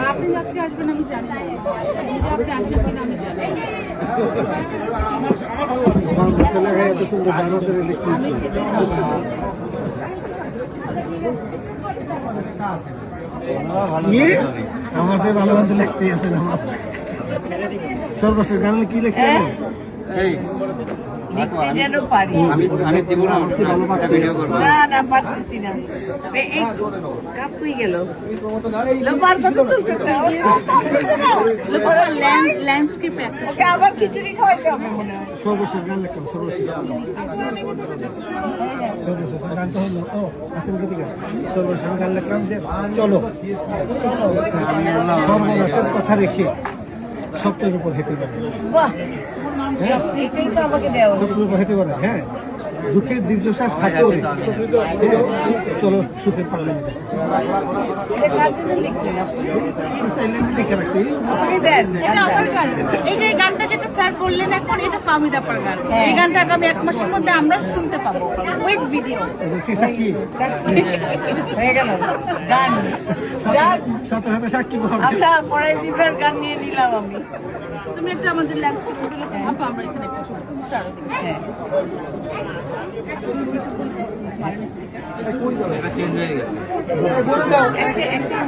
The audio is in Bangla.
আপনি আজকে আসবেন আমি জানি না, আপনি আসবেন কিনা আমি জানি আমার সে ভালো মন্দ লিখতেই আছেন আমার সর্বশেষ গান কি লিখছেন? লিখতে যেন পারি। আমি দিব না, একটা ভিডিও করব। না পারতেছি না, এই কাপ হয়ে গেল। লোপার কত তুলতেছে, ল্যান্ডস্কেপ ওকে আবার খিচুড়ি খাওয়াইতে হবে মনে হয়। সর্বশেষ গান লিখলাম, সর্বশেষ গানটা হলো আসেন গীতিকা। সর্বশেষ গান লিখলাম যে চলো সর্বনাশের কথা রেখে স্বপ্নের উপর হেঁটে যাবে। বাহ, এটাই তো আমাকে দেওয়া উচিত। স্বপ্নের উপর হেঁটে পারে, হ্যাঁ, দুঃখের দীর্ঘশ্বাস থাকে চলো সুখের পাল্লা নিতে। এটা কার জন্য লিখলেন আপনি? লিখে রাখছি। আপনি দেন। এটা আমার গান। এই যে গানটা যেটা স্যার বললেন এখন, এটা ফাহমিদা আপার গান। এই গানটা আগামী 1 মাসের মধ্যে আমরা শুনতে পাবো উইথ ভিডিও। সাক্ষী হয়ে গেল, ডান ডান। সাথে সাথে সাক্ষী আমরা ফরাইজিবার গান নিয়ে নিলাম আমি। তুমি একটা আমাদের ল্যান্ডস্কেপ দিলে আপা, আমরা এখানে একটা ছবি তুলতে আরো দেখি। হ্যাঁ, চেঞ্জ হয়ে গেছে। একটা